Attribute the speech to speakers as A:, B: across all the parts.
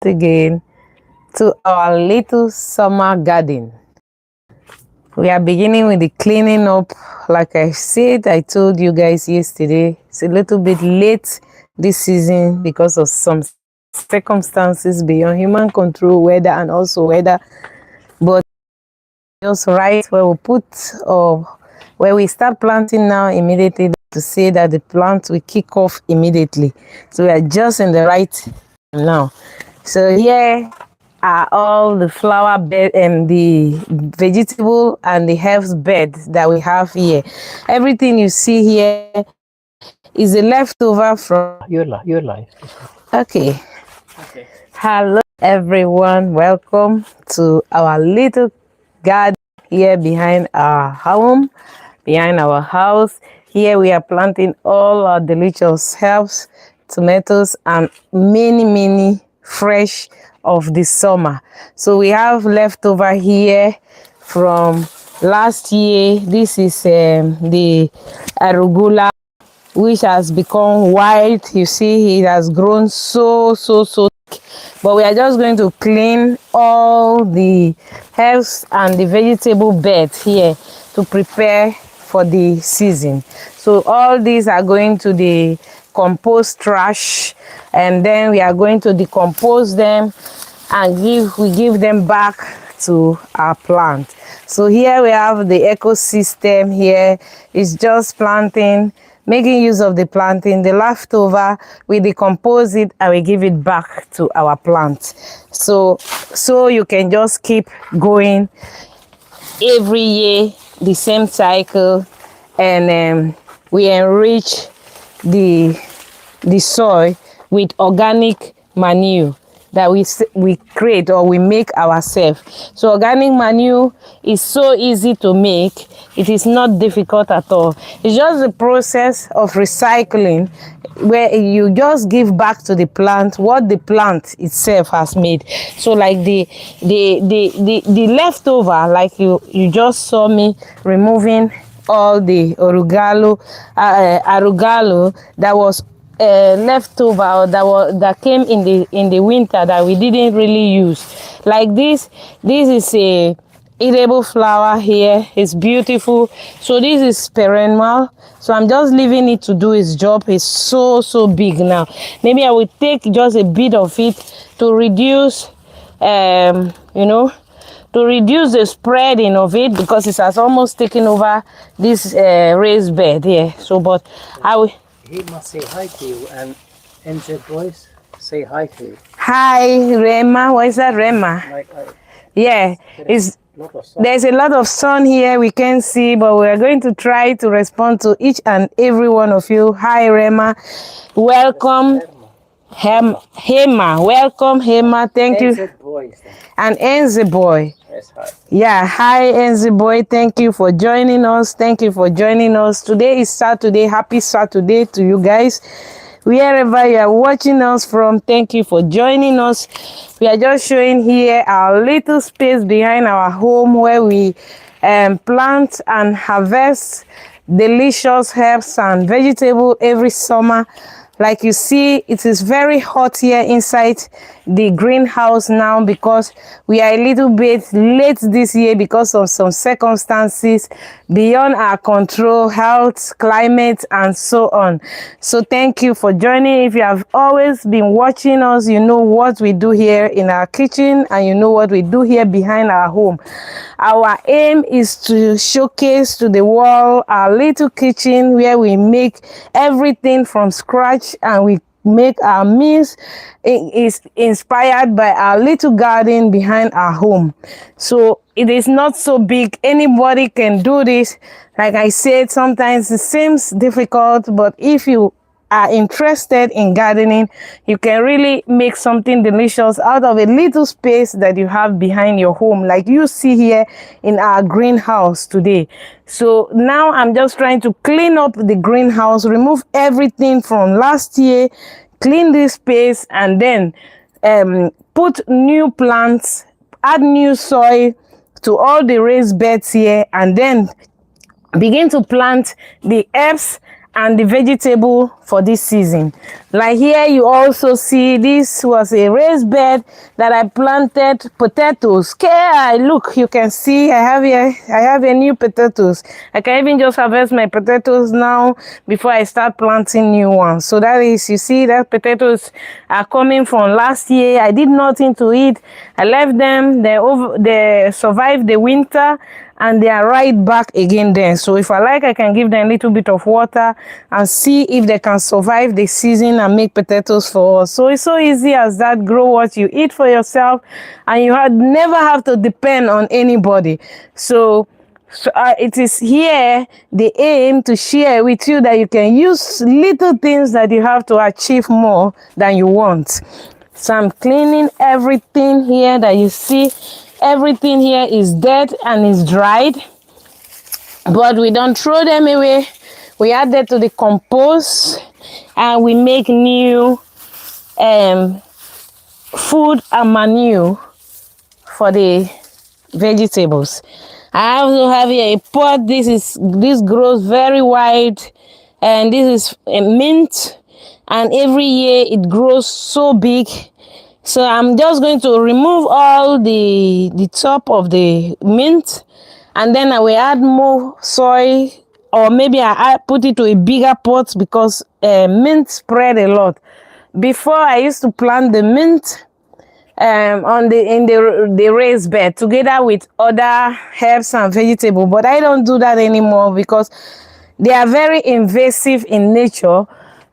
A: again to our little summer garden. We are beginning with the cleaning up. Like I said, I told you guys yesterday, it's a little bit late this season because of some circumstances beyond human control, weather and also weather. But just right where we put or where we start planting now immediately to say that the plant will kick off immediately. So we are just in the right time now. So here are all the flower bed and the vegetable and the herbs bed that we have here. Everything you see here is a leftover from
B: your life.
A: okay. Hello everyone, welcome to our little garden here behind our home, behind our house. Here we are planting all our delicious herbs, tomatoes and many fresh of the summer. So we have leftover here from last year. This is the arugula, which has become white. You see, it has grown so thick. But we are just going to clean all the herbs and the vegetable beds here to prepare for the season. So all these are going to the compost trash, and then we are going to decompose them and give them back to our plant. So here we have the ecosystem. Here is just planting, making use of the planting, the leftover, we decompose it and we give it back to our plant. So you can just keep going every year, the same cycle, and we enrich the soil with organic manure that we create or we make ourselves. So organic manure is so easy to make. It is not difficult at all. It's just the process of recycling, where you just give back to the plant what the plant itself has made. So like the leftover, like you just saw me removing all the arugalo that was leftover, or that came in the winter that we didn't really use. Like this is a edible flower here. It's beautiful. So this is perennial, so I'm just leaving it to do its job. It's so big now. Maybe I will take just a bit of it to reduce to reduce the spreading of it, because it has almost taken over this raised bed here. So but I will.
B: He must say hi to you, and the boys say hi to you.
A: Hi, Rema. What is that, Rema? Yeah, there's a lot of sun here we can see, but we are going to try to respond to each and every one of you. Hi, Rema. Welcome. Hema. Welcome, Hema. Thank you. And Enze boy.
B: Yes, hi.
A: Yeah, hi Enzi boy, thank you for joining us. Thank you for joining us. Today is Saturday. Happy Saturday to you guys. Wherever you are watching us from, thank you for joining us. We are just showing here our little space behind our home where we plant and harvest delicious herbs and vegetables every summer. Like you see, it is very hot here inside the greenhouse now, because we are a little bit late this year because of some circumstances beyond our control, health, climate, and so on. So thank you for joining. If you have always been watching us, you know what we do here in our kitchen, and you know what we do here behind our home. Our aim is to showcase to the world our little kitchen where we make everything from scratch, and we make our meals is inspired by our little garden behind our home. So it is not so big. Anybody can do this. Like I said, sometimes it seems difficult, but if you are interested in gardening, you can really make something delicious out of a little space that you have behind your home, like you see here in our greenhouse today. So now I'm just trying to clean up the greenhouse, remove everything from last year, clean this space, and then put new plants, add new soil to all the raised beds here, and then begin to plant the herbs and the vegetable for this season. Like here you also see this was a raised bed that I planted potatoes. Okay, look, you can see I have a new potatoes. I can even just harvest my potatoes now before I start planting new ones. So that is, you see that potatoes are coming from last year. I did nothing to it. I left them, they survived the winter, and they are right back again then. So if I like, I can give them a little bit of water and see if they can survive the season and make potatoes for us. So it's so easy as that. Grow what you eat for yourself, and you never have to depend on anybody. So it is here the aim to share with you that you can use little things that you have to achieve more than you want. So I'm cleaning everything here that you see. Everything here is dead and is dried, but we don't throw them away. We add them to the compost and we make new food and manure for the vegetables. I also have here a pot. This grows very wide, and this is a mint, and every year it grows so big. So I'm just going to remove all the top of the mint, and then I will add more soil, or maybe I put it to a bigger pot because mint spread a lot. Before I used to plant the mint in the raised bed together with other herbs and vegetables, but I don't do that anymore because they are very invasive in nature.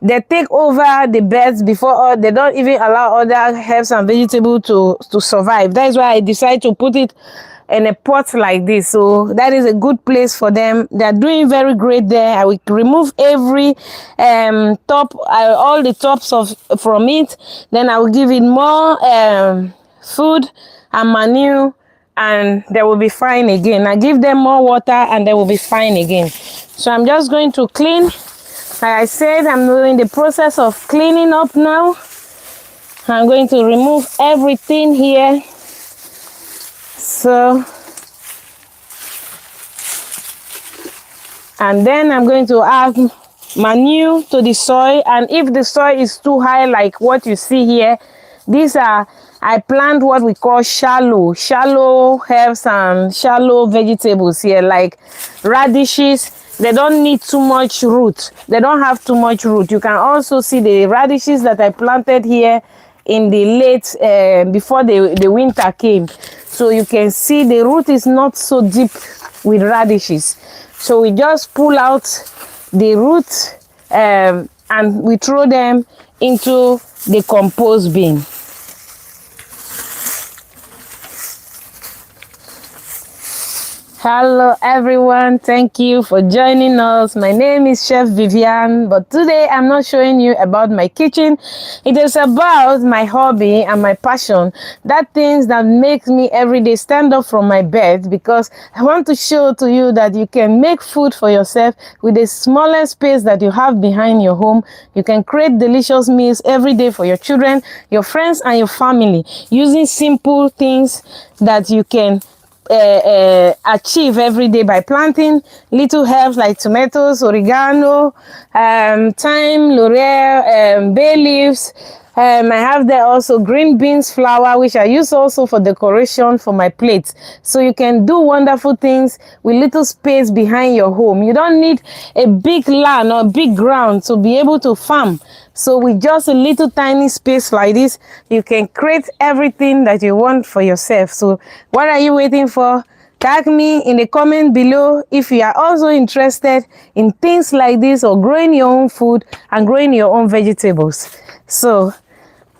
A: They take over the beds before they don't even allow other herbs and vegetables to survive. That is why I decided to put it in a pot like this. So that is a good place for them. They are doing very great there. I will remove every top, all the tops from it. Then I will give it more food and manure, and they will be fine again. I give them more water and they will be fine again. So I'm just going to clean. Like I said, I'm doing the process of cleaning up now. I'm going to remove everything here. So, and then I'm going to add manure to the soil. And if the soil is too high, like what you see here, I plant what we call shallow herbs and shallow vegetables here, like radishes. They don't need too much root. They don't have too much root. You can also see the radishes that I planted here in the late, before the winter came. So you can see the root is not so deep with radishes. So we just pull out the root and we throw them into the compost bin. Hello everyone, thank you for joining us. My name is Chef Vivian, but today I'm not showing you about my kitchen. It is about my hobby and my passion, that things that makes me every day stand up from my bed, because I want to show to you that you can make food for yourself with the smallest space that you have behind your home. You can create delicious meals every day for your children, your friends and your family, using simple things that you can achieve every day by planting little herbs like tomatoes, oregano, thyme, laurel, bay leaves. I have there also green beans flour, which I use also for decoration for my plates. So you can do wonderful things with little space behind your home. You don't need a big land or big ground to be able to farm. So with just a little tiny space like this, you can create everything that you want for yourself. So what are you waiting for? Tag me in the comment below if you are also interested in things like this, or growing your own food and growing your own vegetables. So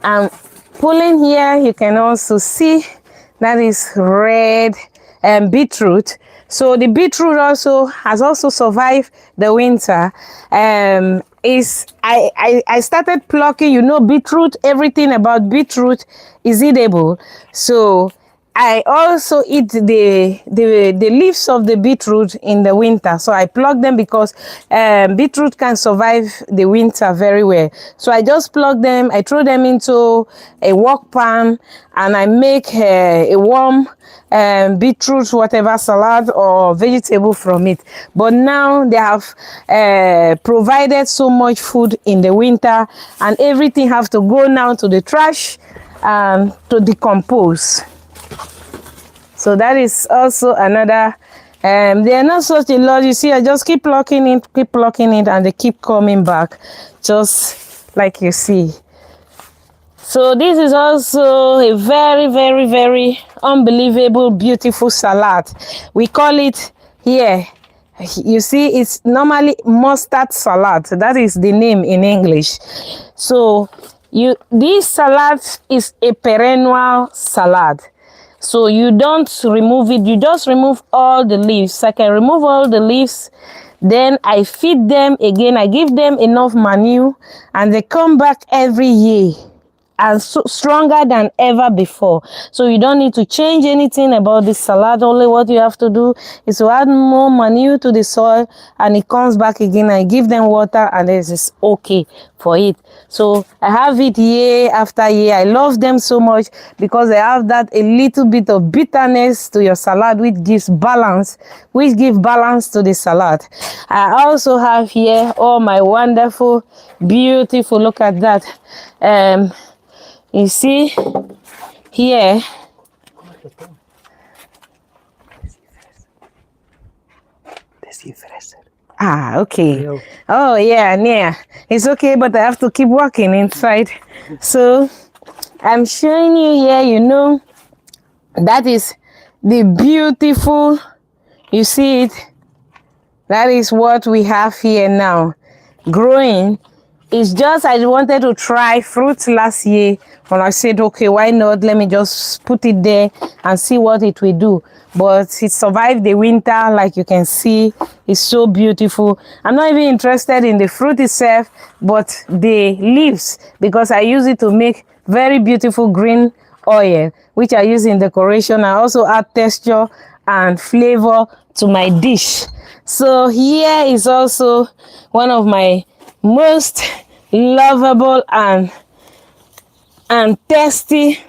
A: I'm pulling here. You can also see that is red beetroot. So the beetroot also has survived the winter. I started plucking, beetroot. Everything about beetroot is edible. So I also eat the leaves of the beetroot in the winter. So I pluck them because beetroot can survive the winter very well. So I just pluck them, I throw them into a wok pan, and I make a warm beetroot, whatever salad or vegetable from it. But now they have provided so much food in the winter, and everything have to go now to the trash to decompose. So that is also another, they are not such a lot. You see, I just keep plucking it, and they keep coming back, just like you see. So this is also a very, very, very unbelievable, beautiful salad. We call it here, you see, it's normally mustard salad. That is the name in English. So this salad is a perennial salad. So you don't remove it, you just remove all the leaves. I can remove all the leaves, then I feed them again. I give them enough manure, and they come back every year and so stronger than ever before. So you don't need to change anything about this salad. Only what you have to do is to add more manure to the soil, and it comes back again. I give them water, and this is okay for it. So I have it year after year. I love them so much because they have that a little bit of bitterness to your salad, which gives balance to the salad. I also have here all my wonderful, beautiful, look at that. You see here, okay. Oh yeah, it's okay, but I have to keep walking inside. So I'm showing you here, you know, that is the beautiful, you see it, that is what we have here now growing. It's just I wanted to try fruits last year, when I said, okay, why not? Let me just put it there and see what it will do. But it survived the winter, like you can see. It's so beautiful. I'm not even interested in the fruit itself, but the leaves, because I use it to make very beautiful green oil, which I use in decoration. I also add texture and flavor to my dish. So here is also one of my most lovable and tasty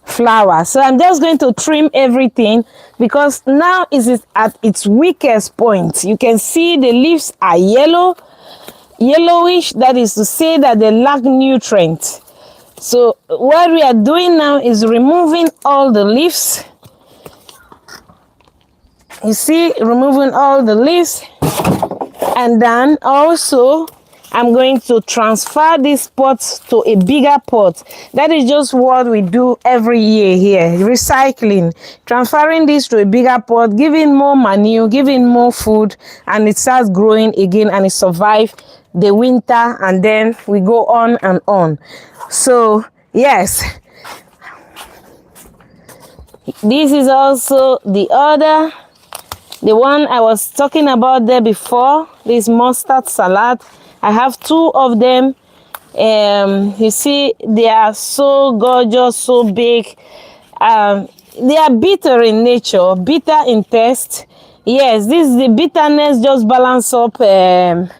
A: flower. So I'm just going to trim everything, because now is it at its weakest point. You can see the leaves are yellowish. That is to say that they lack nutrients. So what we are doing now is removing all the leaves. You see, removing all the leaves, and then also I'm going to transfer this pot to a bigger pot. That is just what we do every year here, recycling, transferring this to a bigger pot, giving more manure, giving more food, and it starts growing again, and it survives the winter, and then we go on and on. So yes, this is also the one I was talking about there before, this mustard salad. I have two of them. You see, they are so gorgeous, so big. They are bitter in nature, bitter in taste. Yes, the bitterness just balance up the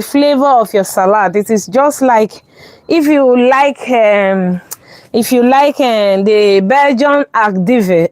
A: flavor of your salad. It is just like if you like the Belgian Active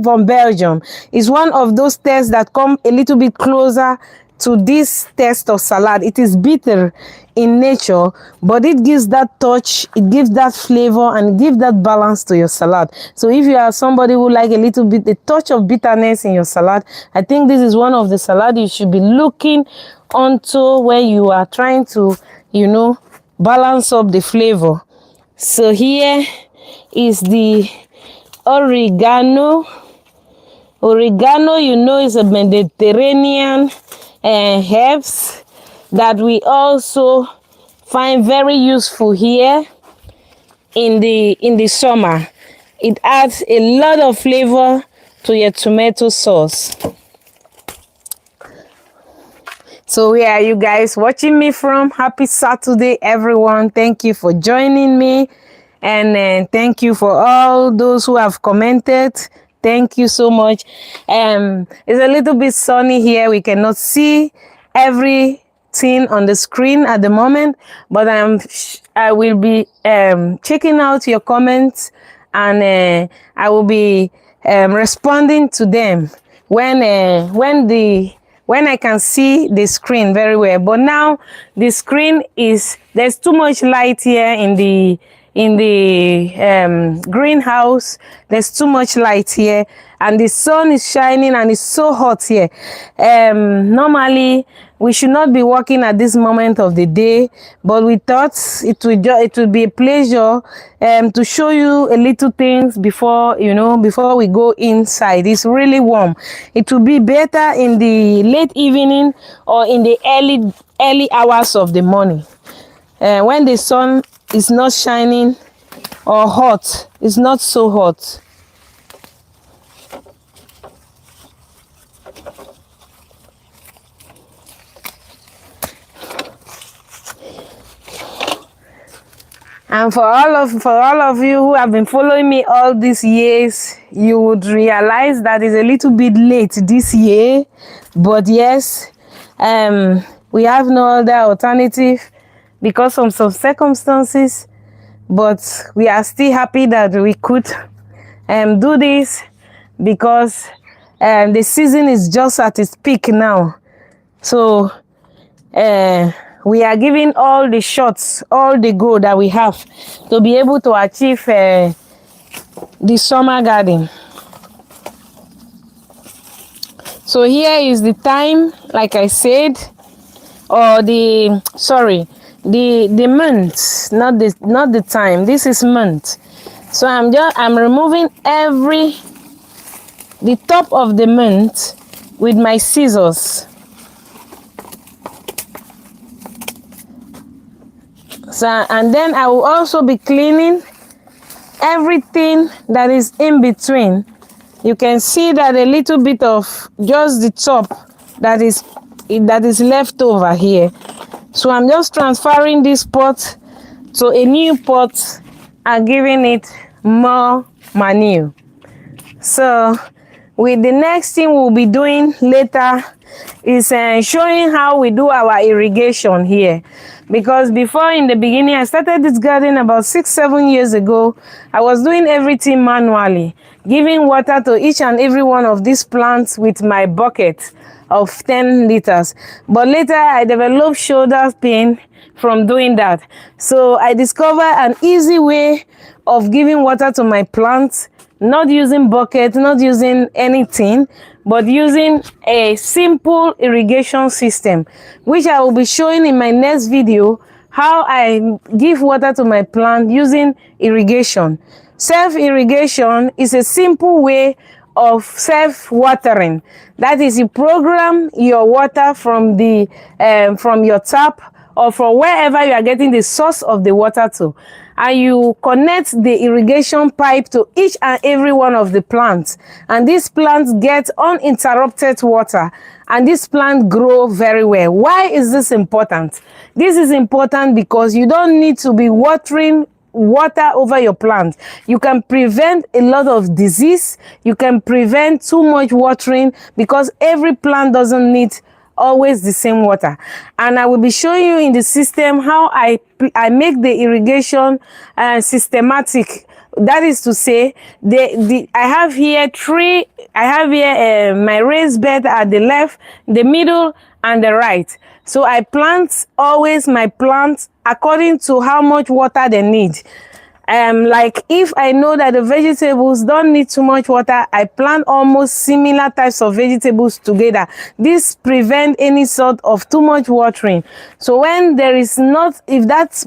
A: from Belgium, is one of those tastes that come a little bit closer to this taste of salad. It is bitter in nature, but it gives that touch, it gives that flavor, and it gives that balance to your salad. So if you are somebody who like a little bit, a touch of bitterness in your salad, I think this is one of the salad you should be looking onto when you are trying to, you know, balance up the flavor. So here is the oregano. Oregano, you know, is a Mediterranean herbs that we also find very useful here in the summer. It adds a lot of flavor to your tomato sauce. So where are you guys watching me from? Happy Saturday, everyone. Thank you for joining me. And thank you for all those who have commented. Thank you so much. It's a little bit sunny here. We cannot see everything on the screen at the moment, but I will be checking out your comments, and I will be responding to them when I can see the screen very well. But now the screen there's too much light here in the greenhouse. There's too much light here, and the sun is shining, and it's so hot here. Normally we should not be working at this moment of the day, but we thought it would be a pleasure to show you a little things before we go inside. It's really warm. It will be better in the late evening or in the early hours of the morning, when the sun is not shining or hot. It's not so hot. And for all of you who have been following me all these years, you would realize that it's a little bit late this year. But yes, we have no other alternative because of some circumstances. But we are still happy that we could do this, because the season is just at its peak now. So we are giving all the shots, all the go that we have to be able to achieve the summer garden. So here is the time, like I said, or the month, not the time. This is month. So I'm removing the top of the month with my scissors. So, and then I will also be cleaning everything that is in between. You can see that a little bit of just the top that is left over here. So I'm just transferring this pot to a new pot and giving it more manure. So with the next thing we'll be doing later is showing how we do our irrigation here. Because before, in the beginning, I started this garden about 6-7 years ago. I was doing everything manually, giving water to each and every one of these plants with my bucket of 10 liters. But later I developed shoulder pain from doing that. So I discovered an easy way of giving water to my plants, not using bucket, not using anything, but using a simple irrigation system, which I will be showing in my next video, how I give water to my plant using irrigation. Self-irrigation is a simple way of self-watering. That is, you program your water from your tap or from wherever you are getting the source of the water to, and you connect the irrigation pipe to each and every one of the plants, and these plants get uninterrupted water, and this plant grow very well. Why is this important? This is important because you don't need to be watering water over your plant. You can prevent a lot of disease. You can prevent too much watering, because every plant doesn't need always the same water. And I will be showing you in the system how I make the irrigation systematic. That is to say, I have here my raised bed at the left, the middle, and the right. So I plant always my plants according to how much water they need. Like if I know that the vegetables don't need too much water, I plant almost similar types of vegetables together. This prevents any sort of too much watering. So when there is not, if that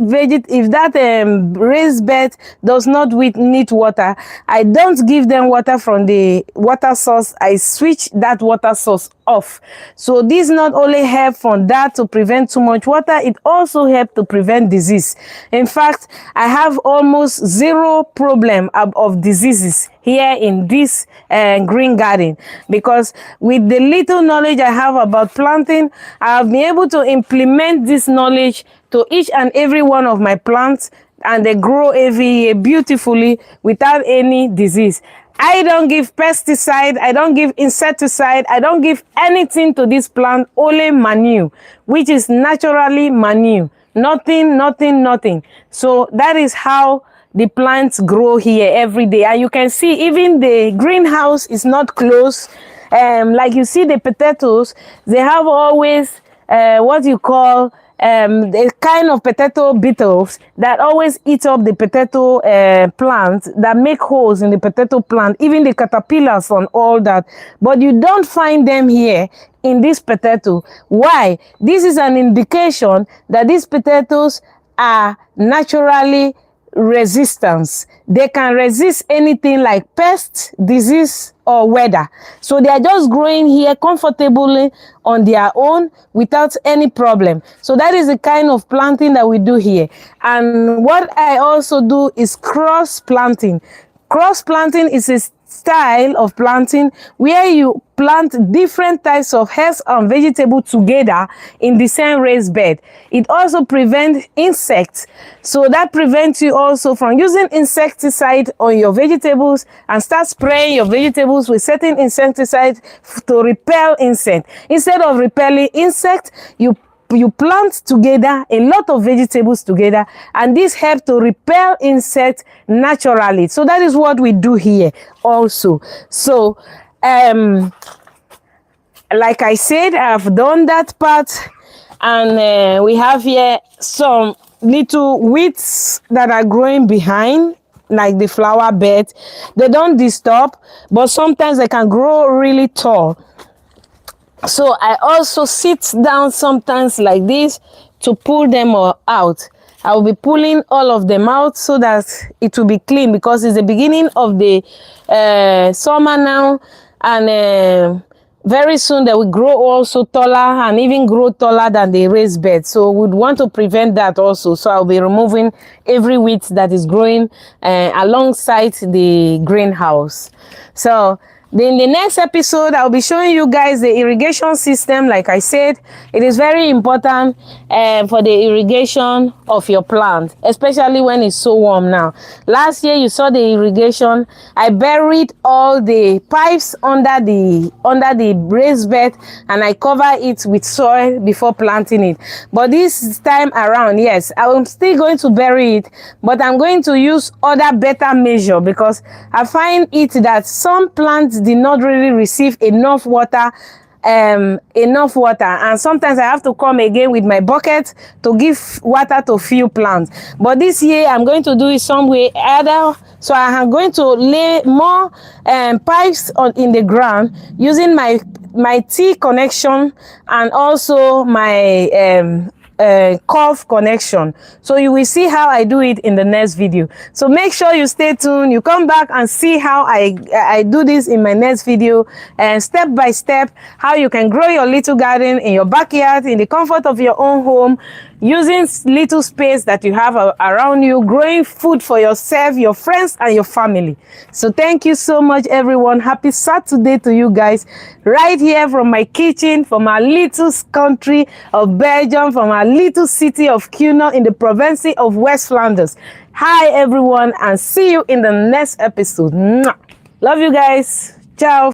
A: raised bed does not need water, I don't give them water from the water source. I switch that water source off. So this not only help from that to prevent too much water, it also help to prevent disease. In fact, I have almost zero problem of diseases here in this green garden, because with the little knowledge I have about planting, I have been able to implement this knowledge to each and every one of my plants. and they grow every year beautifully without any disease. I don't give pesticide, I don't give insecticide, I don't give anything to this plant, only manure, which is naturally manure. Nothing. So that is how the plants grow here every day. And you can see even the greenhouse is not closed. Like you see the potatoes, they have always what you call the kind of potato beetles that always eat up the potato plant, that make holes in the potato plant, even the caterpillars and all that. But you don't find them here in this potato. Why? This is an indication that these potatoes are naturally resistance. They can resist anything like pests, disease, or weather. So they are just growing here comfortably on their own without any problem. So that is the kind of planting that we do here. And what I also do is cross planting. Cross planting is a style of planting where you plant different types of herbs and vegetables together in the same raised bed. It also prevents insects. So that prevents you also from using insecticide on your vegetables and start spraying your vegetables with certain insecticides to repel insects. Instead of repelling insects, you plant together a lot of vegetables together, and this helps to repel insects naturally. So that is what we do here also. So like I said, I've done that part, and we have here some little weeds that are growing behind, like the flower bed. They don't disturb, but sometimes they can grow really tall. So I also sit down sometimes like this to pull them all out. I will be pulling all of them out so that it will be clean, because it's the beginning of the summer now, and very soon they will grow also taller and even grow taller than the raised bed. So we'd want to prevent that also. So I'll be removing every weed that is growing alongside the greenhouse. So in the next episode, I'll be showing you guys the irrigation system. Like I said, it is very important for the irrigation of your plant, especially when it's so warm now. Last year, you saw the irrigation. I buried all the pipes under the raised bed, and I cover it with soil before planting it. But this time around, yes, I'm still going to bury it, but I'm going to use other better measure, because I find it that some plants did not really receive enough water, and sometimes I have to come again with my bucket to give water to few plants. But this year I'm going to do it some way other. So I am going to lay more pipes in the ground using my T connection and also my curve connection. So you will see how I do it in the next video. So make sure you stay tuned. You come back and see how I do this in my next video, and step by step how you can grow your little garden in your backyard in the comfort of your own home, using little space that you have around you, growing food for yourself, your friends, and your family. So thank you so much, everyone. Happy Saturday to you guys, right here from my kitchen, from our little country of Belgium, from our little city of Cuisine in the province of West Flanders. Hi, everyone, and see you in the next episode. Mwah. Love you guys. Ciao.